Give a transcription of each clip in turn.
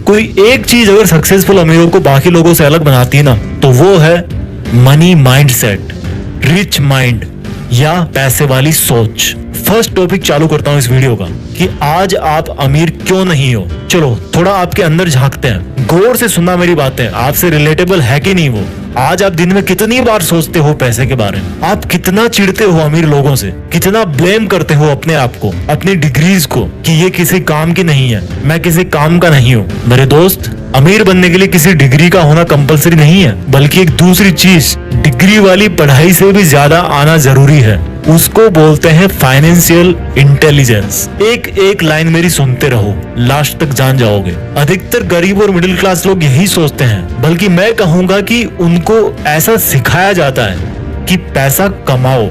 कोई एक चीज अगर सक्सेसफुल अमीरों को बाकी लोगों से अलग बनाती है ना, तो वो है मनी माइंडसेट, रिच माइंड या पैसे वाली सोच। फर्स्ट टॉपिक चालू करता हूँ इस वीडियो का कि आज आप अमीर क्यों नहीं हो। चलो थोड़ा आपके अंदर झांकते हैं, गौर से सुनना मेरी बातें, आपसे रिलेटेबल है कि नहीं वो। आज आप दिन में कितनी बार सोचते हो पैसे के बारे में, आप कितना चिढ़ते हो अमीर लोगों से, कितना ब्लेम करते हो अपने आप को, अपनी डिग्रीज को कि ये किसी काम की नहीं है, मैं किसी काम का नहीं हूँ। मेरे दोस्त, अमीर बनने के लिए किसी डिग्री का होना कंपलसरी नहीं है, बल्कि एक दूसरी चीज डिग्री वाली पढ़ाई से भी ज्यादा आना जरूरी है। उसको बोलते हैं फाइनेंशियल इंटेलिजेंस। एक एक लाइन मेरी सुनते रहो, लास्ट तक जान जाओगे। अधिकतर गरीब और मिडिल क्लास लोग यही सोचते हैं, बल्कि मैं कहूंगा कि उनको ऐसा सिखाया जाता है कि पैसा कमाओ,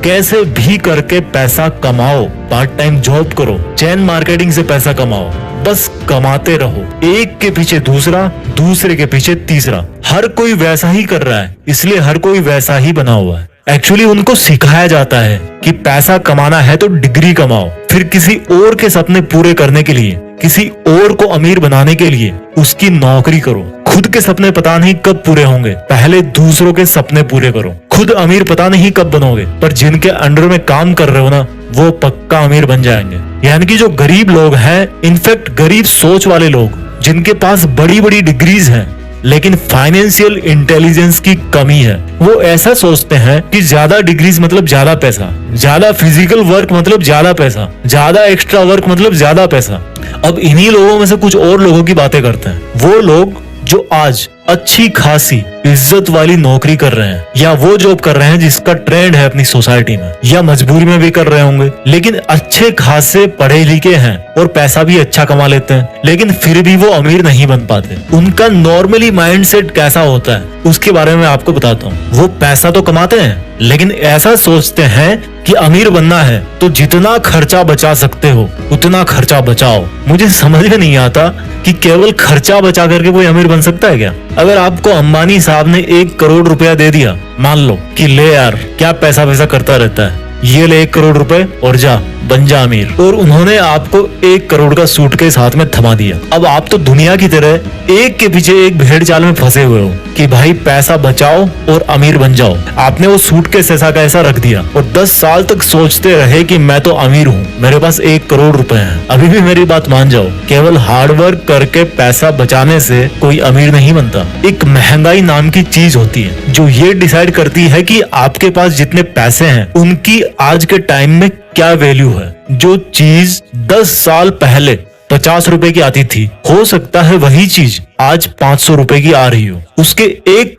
कैसे भी करके पैसा कमाओ, पार्ट टाइम जॉब करो, चेन मार्केटिंग से पैसा कमाओ, बस कमाते रहो। एक के पीछे दूसरा, दूसरे के पीछे तीसरा। हर कोई वैसा ही कर रहा है, इसलिए हर कोई वैसा ही बना हुआ है। एक्चुअली उनको सिखाया जाता है कि पैसा कमाना है तो डिग्री कमाओ, फिर किसी और के सपने पूरे करने के लिए, किसी और को अमीर बनाने के लिए उसकी नौकरी करो। खुद के सपने पता नहीं कब पूरे होंगे, पहले दूसरों के सपने पूरे करो। खुद अमीर पता नहीं कब बनोगे, पर जिनके अंडर में काम कर रहे हो ना, वो पक्का अमीर बन जाएंगे। यानी कि जो गरीब लोग हैं, इनफैक्ट गरीब सोच वाले लोग, जिनके पास बड़ी बड़ी डिग्रीज हैं लेकिन फाइनेंशियल इंटेलिजेंस की कमी है, वो ऐसा सोचते हैं कि ज्यादा डिग्रीज मतलब ज्यादा पैसा, ज्यादा फिजिकल वर्क मतलब ज्यादा पैसा, ज्यादा एक्स्ट्रा वर्क मतलब ज्यादा पैसा। अब इन्हीं लोगों में से कुछ और लोगों की बातें करते हैं, वो लोग जो आज अच्छी खासी इज्जत वाली नौकरी कर रहे हैं, या वो जॉब कर रहे हैं जिसका ट्रेंड है अपनी सोसाइटी में, या मजबूरी में भी कर रहे होंगे, लेकिन अच्छे खासे पढ़े लिखे हैं और पैसा भी अच्छा कमा लेते हैं, लेकिन फिर भी वो अमीर नहीं बन पाते। उनका नॉर्मली माइंडसेट कैसा होता है उसके बारे में आपको बताता हूँ। वो पैसा तो कमाते हैं, लेकिन ऐसा सोचते हैं कि अमीर बनना है तो जितना खर्चा बचा सकते हो उतना खर्चा बचाओ। मुझे समझ में नहीं आता कि केवल खर्चा बचा करके कोई अमीर बन सकता है क्या? अगर आपको अंबानी साहब ने 1 करोड़ रुपया दे दिया, मान लो कि ले यार क्या पैसा करता रहता है, ये ले 1 करोड़ रुपए और जा बन जा अमीर, और उन्होंने आपको 1 करोड़ का सूटकेस हाथ में थमा दिया। अब आप तो दुनिया की तरह एक के पीछे एक भेड़ चाल में फंसे हुए हो कि भाई पैसा बचाओ और अमीर बन जाओ। आपने वो सूटकेस ऐसा का ऐसा रख दिया और 10 साल तक सोचते रहे कि मैं तो अमीर हूँ, मेरे पास 1 करोड़ रुपए हैं। अभी भी मेरी बात मान जाओ, केवल हार्डवर्क करके पैसा बचाने से कोई अमीर नहीं बनता। एक महंगाई नाम की चीज होती है जो ये डिसाइड करती है कि आपके पास जितने पैसे हैं उनकी आज के टाइम में क्या वैल्यू है। जो चीज 10 साल पहले 50 रुपए की आती थी, हो सकता है वही चीज आज 500 रुपए की आ रही हो। उसके 1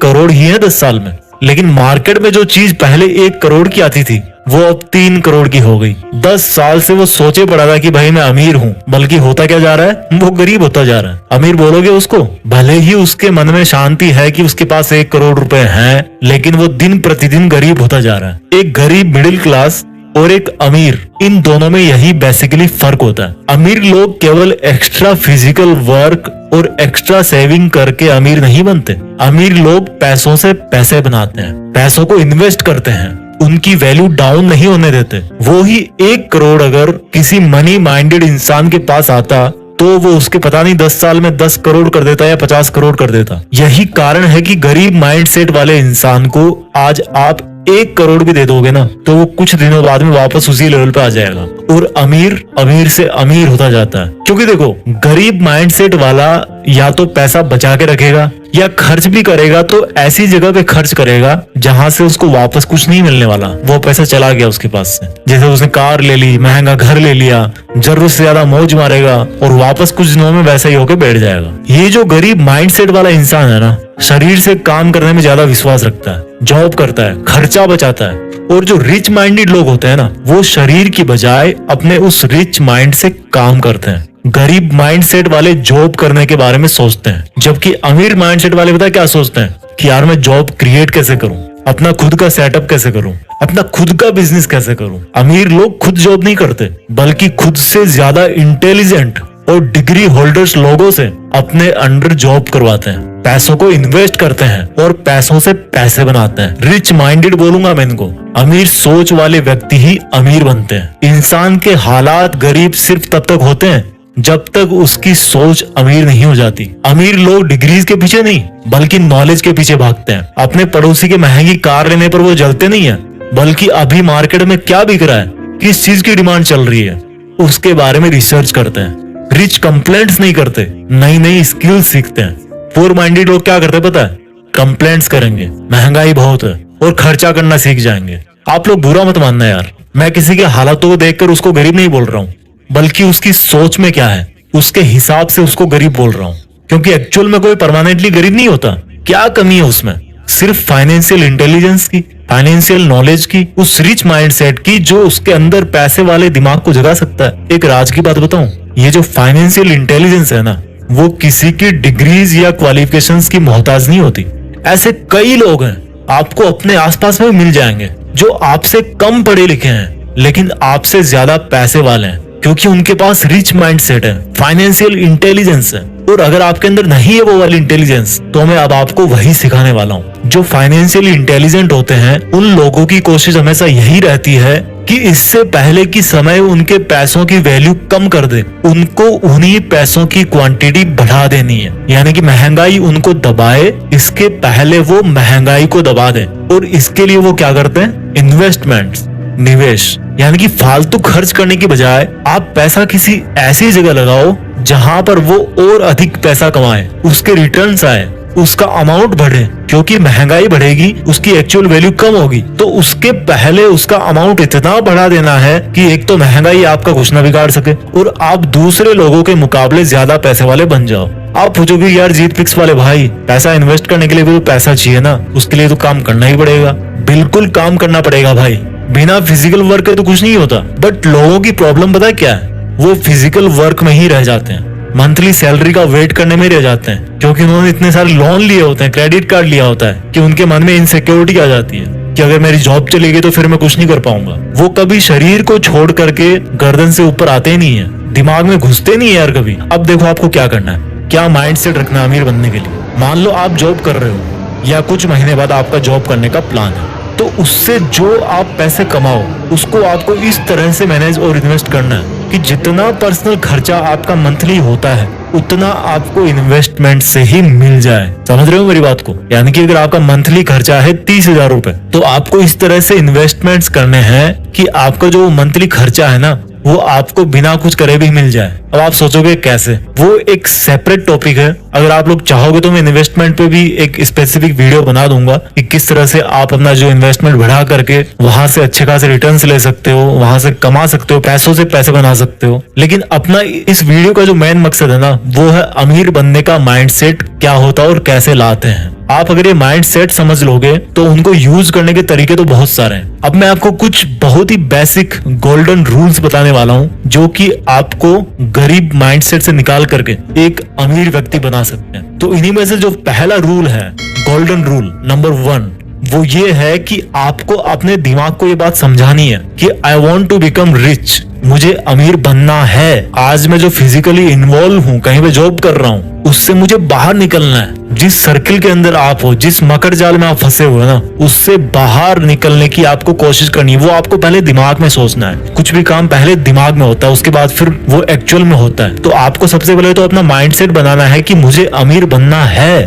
करोड़ ही है 10 साल में, लेकिन मार्केट में जो चीज पहले 1 करोड़ की आती थी वो अब 3 करोड़ की हो गई। 10 साल से वो सोचे पड़ा था कि भाई मैं अमीर हूँ, बल्कि होता क्या जा रहा है, वो गरीब होता जा रहा है। अमीर बोलोगे उसको, भले ही उसके मन में शांति है कि उसके पास 1 करोड़ रुपए हैं, लेकिन वो दिन प्रतिदिन गरीब होता जा रहा है। एक गरीब मिडिल क्लास और एक अमीर, इन दोनों में यही बेसिकली फर्क होता है। अमीर लोग केवल एक्स्ट्रा फिजिकल वर्क और एक्स्ट्रा सेविंग करके अमीर नहीं बनते। अमीर लोग पैसों से पैसे बनाते हैं, पैसों को इन्वेस्ट करते हैं, उनकी वैल्यू डाउन नहीं होने देते। वो ही 1 करोड़ अगर किसी मनी माइंडेड इंसान के पास आता तो वो उसके पता नहीं 10 साल में 10 करोड़ कर देता या 50 करोड़ कर देता। यही कारण है कि गरीब माइंडसेट वाले इंसान को आज आप 1 करोड़ भी दे दोगे ना, तो वो कुछ दिनों बाद में वापस उसी लेवल पे आ जाएगा और अमीर से अमीर होता जाता है। क्योंकि देखो, गरीब माइंडसेट वाला या तो पैसा बचा के रखेगा या खर्च भी करेगा तो ऐसी जगह पे खर्च करेगा जहां से उसको वापस कुछ नहीं मिलने वाला। वो पैसा चला गया उसके पास से, जैसे उसने कार ले ली, महंगा घर ले लिया, जरूरत से ज्यादा मौज मारेगा और वापस कुछ दिनों में वैसा ही होके बैठ जाएगा। ये जो गरीब माइंडसेट वाला इंसान है ना, शरीर से काम करने में ज्यादा विश्वास रखता है, जॉब करता है, खर्चा बचाता है। और जो रिच माइंडेड लोग होते हैं ना, वो शरीर की बजाय अपने उस रिच माइंड से काम करते हैं। गरीब माइंडसेट वाले जॉब करने के बारे में सोचते हैं, जबकि अमीर माइंडसेट वाले पता है क्या सोचते हैं कि यार मैं जॉब क्रिएट कैसे करूं, अपना खुद का सेटअप कैसे करूं, अपना खुद का बिजनेस कैसे करूं। अमीर लोग खुद जॉब नहीं करते, बल्कि खुद से ज्यादा इंटेलिजेंट और डिग्री होल्डर्स लोगों से अपने अंडर जॉब करवाते हैं, पैसों को इन्वेस्ट करते हैं और पैसों से पैसे बनाते हैं। रिच माइंडेड बोलूंगा मैं इनको। अमीर सोच वाले व्यक्ति ही अमीर बनते हैं। इंसान के हालात गरीब सिर्फ तब तक होते हैं जब तक उसकी सोच अमीर नहीं हो जाती। अमीर लोग डिग्रीज के पीछे नहीं बल्कि नॉलेज के पीछे भागते हैं। अपने पड़ोसी की महंगी कार लेने पर वो जलते नहीं है, बल्कि अभी मार्केट में क्या बिक रहा है, किस चीज की डिमांड चल रही है, उसके बारे में रिसर्च करते हैं। रिच कंप्लेंट्स नहीं करते, नई नई स्किल्स सीखते हैं। पुअर माइंडेड लोग क्या करते पता है? कंप्लेंट्स करेंगे, महंगाई बहुत है, और खर्चा करना सीख जाएंगे। आप लोग बुरा मत मानना यार, मैं किसी के हालातों को देखकर उसको गरीब नहीं बोल रहा हूँ, बल्कि उसकी सोच में क्या है उसके हिसाब से उसको गरीब बोल रहा हूँ। क्योंकि एक्चुअल में कोई परमानेंटली गरीब नहीं होता। क्या कमी है उसमें? सिर्फ फाइनेंशियल इंटेलिजेंस की, फाइनेंशियल नॉलेज की, उस रिच माइंडसेट की जो उसके अंदर पैसे वाले दिमाग को जगा सकता है। एक राज की बात बताऊं, ये जो फाइनेंशियल इंटेलिजेंस है ना, वो किसी की डिग्रीज या क्वालिफिकेशंस की मोहताज नहीं होती। ऐसे कई लोग हैं, आपको अपने आसपास में मिल जाएंगे, जो आपसे कम पढ़े लिखे हैं लेकिन आपसे ज्यादा पैसे वाले हैं, क्योंकि उनके पास रिच माइंडसेट है, फाइनेंशियल इंटेलिजेंस है। और अगर आपके अंदर नहीं है वो वाली इंटेलिजेंस, तो मैं अब आपको वही सिखाने वाला हूँ। जो फाइनेंशियली इंटेलिजेंट होते हैं उन लोगों की कोशिश हमेशा यही रहती है कि इससे पहले कि समय उनके पैसों की वैल्यू कम कर दे, उनको उन्हीं पैसों की क्वांटिटी बढ़ा देनी है। यानी कि महंगाई उनको दबाए, इसके पहले वो महंगाई को दबा दें। और इसके लिए वो क्या करते हैं? इन्वेस्टमेंट्स, निवेश। यानी कि फालतू खर्च करने की बजाय आप पैसा किसी ऐसी जगह लगाओ जहां पर वो और अधिक पैसा कमाए, उसके रिटर्न्स आए, उसका अमाउंट बढ़े। क्योंकि महंगाई बढ़ेगी, उसकी एक्चुअल वैल्यू कम होगी, तो उसके पहले उसका अमाउंट इतना बढ़ा देना है कि एक तो महंगाई आपका कुछ ना बिगाड़ सके और आप दूसरे लोगों के मुकाबले ज्यादा पैसे वाले बन जाओ। आप पूछोगे यार जीत फिक्स वाले भाई, पैसा इन्वेस्ट करने के लिए भी तो पैसा चाहिए ना, उसके लिए तो काम करना ही पड़ेगा। बिल्कुल काम करना पड़ेगा भाई, बिना फिजिकल वर्क के तो कुछ नहीं होता। बट लोगों की प्रॉब्लम पता है क्या है? वो फिजिकल वर्क में ही रह जाते हैं, मंथली सैलरी का वेट करने में रह जाते हैं, क्योंकि उन्होंने इतने सारे लोन लिए होते हैं, क्रेडिट कार्ड लिया होता है, कि उनके मन में इनसिक्योरिटी आ जाती है कि अगर मेरी जॉब चली गई तो फिर मैं कुछ नहीं कर पाऊंगा। वो कभी शरीर को छोड़ करके गर्दन से ऊपर आते ही नहीं है, दिमाग में घुसते नहीं है यार कभी। अब देखो आपको क्या करना है, क्या माइंडसेट रखना है अमीर बनने के लिए। मान लो आप जॉब कर रहे हो या कुछ महीने बाद आपका जॉब करने का प्लान है, तो उससे जो आप पैसे कमाओ उसको आपको इस तरह से मैनेज और इन्वेस्ट करना है कि जितना पर्सनल खर्चा आपका मंथली होता है उतना आपको इन्वेस्टमेंट से ही मिल जाए। समझ रहे हो मेरी बात को? यानी कि अगर आपका मंथली खर्चा है 30,000 रुपए, तो आपको इस तरह से इन्वेस्टमेंट्स करने हैं कि आपका जो मंथली खर्चा है ना, वो आपको बिना कुछ करे भी मिल जाए। अब आप सोचोगे कैसे? वो एक सेपरेट टॉपिक है। अगर आप लोग चाहोगे तो मैं इन्वेस्टमेंट पे भी एक स्पेसिफिक वीडियो बना दूंगा कि किस तरह से आप अपना जो इन्वेस्टमेंट बढ़ा करके वहां से अच्छे खासे रिटर्न्स ले सकते हो, वहां से कमा सकते हो, पैसों से पैसे बना सकते हो। लेकिन अपना इस वीडियो का जो मेन मकसद है ना, वो है अमीर बनने का माइंडसेट क्या होता है और कैसे लाते हैं। आप अगर ये माइंडसेट समझ लोगे तो उनको यूज करने के तरीके तो बहुत सारे हैं। अब मैं आपको कुछ बहुत ही बेसिक गोल्डन रूल्स बताने वाला हूँ, जो कि आपको गरीब माइंडसेट से निकाल करके एक अमीर व्यक्ति बना सकते हैं। तो इन्हीं में से जो पहला रूल है, गोल्डन रूल नंबर 1, वो ये है कि आपको अपने दिमाग को ये बात समझानी है कि I want to become rich, मुझे अमीर बनना है। आज मैं जो फिजिकली इन्वॉल्व हूँ, कहीं पे जॉब कर रहा हूँ, उससे मुझे बाहर निकलना है। जिस सर्किल के अंदर आप हो, जिस मकर जाल में आप फंसे हुए ना, उससे बाहर निकलने की आपको कोशिश करनी है। वो आपको पहले दिमाग में सोचना है। कुछ भी काम पहले दिमाग में होता है, उसके बाद फिर वो एक्चुअल में होता है। तो आपको सबसे पहले तो अपना माइंडसेट बनाना है कि मुझे अमीर बनना है।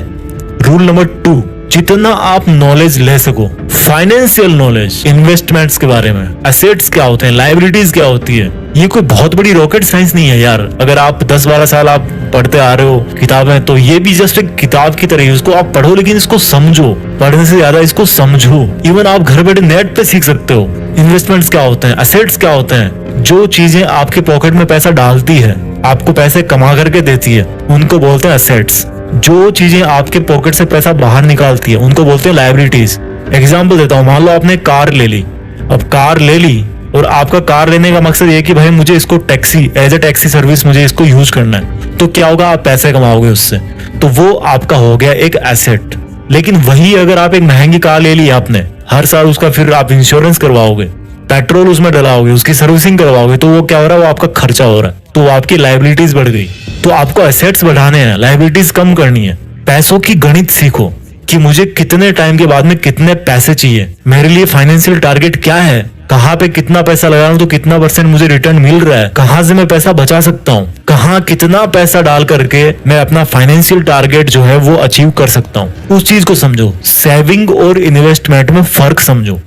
रूल नंबर 2, जितना आप नॉलेज ले सको, फाइनेंशियल नॉलेज, इन्वेस्टमेंट्स के बारे में, एसेट्स क्या होते हैं, लायबिलिटीज क्या होती है, ये कोई बहुत बड़ी रॉकेट साइंस नहीं है यार। अगर आप 10-12 साल आप पढ़ते आ रहे हो किताबें, तो ये भी जस्ट एक किताब की तरह है। इसको आप पढ़ो लेकिन इसको समझो, पढ़ने से ज्यादा इसको समझो। इवन आप घर बैठे नेट पे सीख सकते हो इन्वेस्टमेंट्स क्या होते हैं, एसेट्स क्या होते हैं। जो चीजें आपके पॉकेट में पैसा डालती है, आपको पैसे कमा करके देती है, उनको बोलते हैं एसेट्स। जो चीजें आपके पॉकेट से पैसा बाहर निकालती है, उनको बोलते हैं लायबिलिटीज। एग्जाम्पल देता हूँ, मान लो आपने कार ले ली। अब कार ले ली और आपका कार लेने का मकसद ये कि भाई मुझे इसको taxi, as a taxi service मुझे इसको यूज करना है, तो क्या होगा? आप पैसे कमाओगे उससे, तो वो आपका हो गया एक एसेट। लेकिन वही अगर आप एक महंगी कार ले ली आपने, हर साल उसका फिर आप इंश्योरेंस करवाओगे, पेट्रोल उसमें डलाओगे, उसकी सर्विसिंग करवाओगे, तो वो क्या हो रहा है? वो आपका खर्चा हो रहा है, तो आपकी लायबिलिटीज बढ़ गई। तो आपको एसेट्स बढ़ाने हैं, लायबिलिटीज कम करनी है। पैसों की गणित सीखो कि मुझे कितने टाइम के बाद में कितने पैसे चाहिए, मेरे लिए फाइनेंशियल टारगेट क्या है, कहाँ पे कितना पैसा लगा रहा हूँ तो कितना % मुझे रिटर्न मिल रहा है, कहाँ से मैं पैसा बचा सकता हूँ, कहाँ कितना पैसा डाल करके मैं अपना फाइनेंशियल टारगेट जो है वो अचीव कर सकता हूँ, उस चीज को समझो। सेविंग और इन्वेस्टमेंट में फर्क समझो।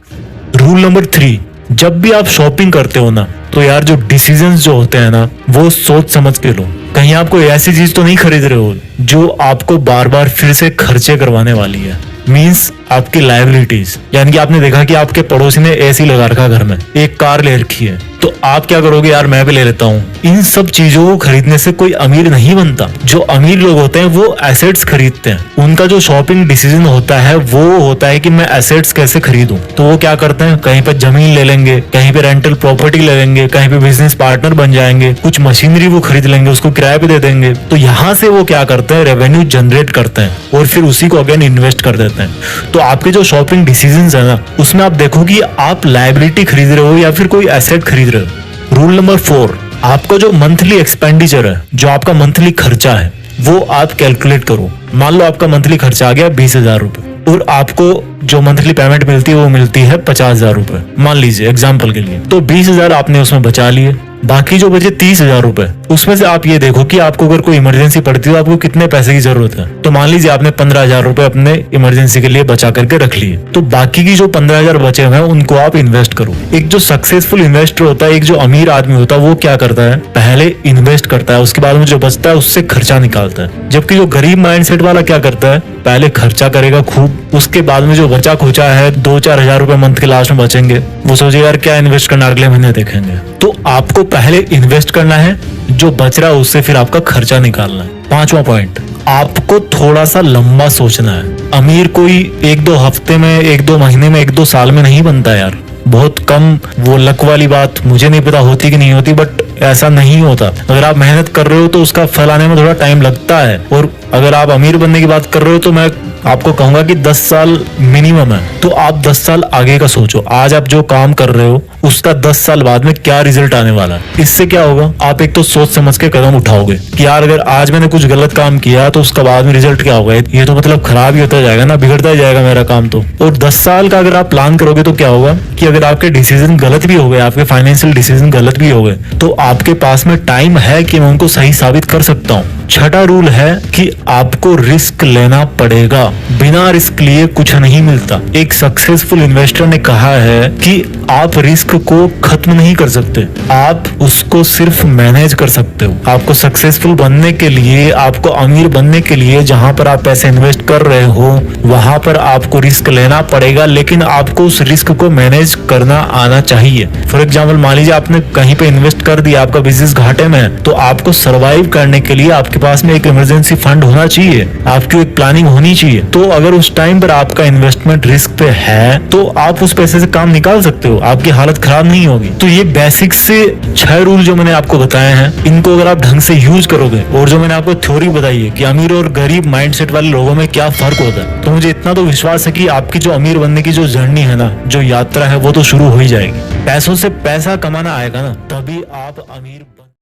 रूल नंबर 3, जब भी आप शॉपिंग करते हो ना, तो यार जो डिसीजंस जो होते हैं ना वो सोच समझ के लो। कहीं आप कोई ऐसी चीज तो नहीं खरीद रहे हो जो आपको बार बार फिर से खर्चे करवाने वाली है। मीन्स आपकी लायबिलिटीज, यानी कि आपने देखा कि आपके पड़ोसी ने एसी लगा रखा घर में, एक कार ले रखी है, तो आप क्या करोगे, यार मैं भी ले लेता हूँ। इन सब चीजों को खरीदने से कोई अमीर नहीं बनता। जो अमीर लोग होते हैं वो एसेट्स खरीदते हैं। उनका जो शॉपिंग डिसीजन होता है वो होता है कि मैं एसेट्स कैसे खरीदूं। तो वो क्या करते हैं, कहीं पे जमीन ले लेंगे, कहीं पे रेंटल प्रॉपर्टी ले लेंगे, कहीं पे बिजनेस पार्टनर बन जाएंगे, कुछ मशीनरी वो खरीद लेंगे, उसको किराए पे दे देंगे। तो यहाँ से वो क्या करते हैं, रेवेन्यू जनरेट करते हैं और फिर उसी को अगेन इन्वेस्ट कर देते हैं। तो आपके जो शॉपिंग डिसीजंस है ना, उसमें आप देखो कि आप लायबिलिटी खरीद रहे हो या फिर कोई एसेट खरीद रहे हो। रूल नंबर 4, आपका जो मंथली एक्सपेंडिचर है, जो आपका मंथली खर्चा है, वो आप कैलकुलेट करो। मान लो आपका मंथली खर्चा आ गया 20,000 रुपए और आपको जो मंथली पेमेंट मिलती है वो मिलती है 50,000 रुपए, मान लीजिए एग्जाम्पल के लिए। तो 20,000 आपने उसमें बचा लिए, बाकी जो बचे 30,000 रुपए, उसमें से आप ये देखो कि आपको अगर कोई इमरजेंसी पड़ती है तो आपको कितने पैसे की जरूरत है। तो मान लीजिए आपने 15,000 रुपए अपने इमरजेंसी के लिए बचा करके रख लिए, तो बाकी की जो 15,000 बचे हुए हैं उनको आप इन्वेस्ट करो। एक जो सक्सेसफुल इन्वेस्टर होता है, एक जो अमीर आदमी होता है, वो क्या करता है, पहले इन्वेस्ट करता है, उसके बाद में जो बचता है उससे खर्चा निकालता है। जबकि जो गरीब माइंडसेट वाला क्या करता है, पहले खर्चा करेगा खूब, उसके बाद में जो बचा खोचा है 2-4 हजार रुपए मंथ के लास्ट में बचेंगे, वो सोचेगा यार क्या इन्वेस्ट करना, अगले महीने देखेंगे। तो आपको पहले इन्वेस्ट करना है, जो बच रहा है उससे फिर आपका खर्चा निकालना है। 5वां पॉइंट, आपको थोड़ा सा लंबा सोचना है। अमीर कोई 1-2 हफ्ते में, 1-2 महीने में, 1-2 साल में नहीं बनता यार, बहुत कम। वो लक वाली बात मुझे नहीं पता होती कि नहीं होती, बट ऐसा नहीं होता। अगर आप मेहनत कर रहे हो तो उसका फल आने में थोड़ा टाइम लगता है। और अगर आप अमीर बनने की बात कर रहे हो तो मैं आपको कहूंगा कि 10 साल मिनिमम है। तो आप 10 साल आगे का सोचो, आज आप जो काम कर रहे हो उसका 10 साल बाद में क्या रिजल्ट आने वाला है। इससे क्या होगा, आप एक तो सोच समझ के कदम उठाओगे कि यार अगर आज मैंने कुछ गलत काम किया तो उसका बाद में रिजल्ट क्या होगा, ये तो मतलब खराब ही होता जाएगा ना, बिगड़ता ही जाएगा मेरा काम तो। और 10 साल का अगर आप प्लान करोगे तो क्या होगा कि अगर आपके डिसीजन गलत भी हो गए, आपके फाइनेंशियल डिसीजन गलत भी हो गए, तो आपके पास में टाइम है कि मैं उनको सही साबित कर सकता हूँ। 6वां रूल है कि आपको रिस्क लेना पड़ेगा, बिना रिस्क लिए कुछ नहीं मिलता। एक सक्सेसफुल इन्वेस्टर ने कहा है कि आप रिस्क को खत्म नहीं कर सकते, आप उसको सिर्फ मैनेज कर सकते हो। आपको सक्सेसफुल बनने के लिए, आपको अमीर बनने के लिए जहां पर आप पैसे इन्वेस्ट कर रहे हो वहां पर आपको रिस्क लेना पड़ेगा, लेकिन आपको उस रिस्क को मैनेज करना आना चाहिए। फॉर एग्जाम्पल, मान लीजिए आपने कहीं पे इन्वेस्ट कर दिया, आपका बिजनेस घाटे में है, तो आपको सर्वाइव करने के लिए आपके पास में एक इमरजेंसी फंड होना चाहिए, आपकी एक प्लानिंग होनी चाहिए। तो अगर उस टाइम पर आपका इन्वेस्टमेंट रिस्क पे है तो आप उस पैसे से काम निकाल सकते हो, आपकी हालत खराब नहीं होगी। तो ये बेसिक से 6 रूल जो मैंने आपको बताए हैं, इनको अगर आप ढंग से यूज करोगे, और जो मैंने आपको थ्योरी बताई है कि अमीर और गरीब माइंडसेट वाले लोगों में क्या फर्क होता है, तो मुझे इतना तो विश्वास है कि आपकी जो अमीर बनने की जो जर्नी है ना, जो यात्रा है, वो तो शुरू हो ही जाएगी। पैसों से पैसा कमाना आएगा ना, तभी आप अमीर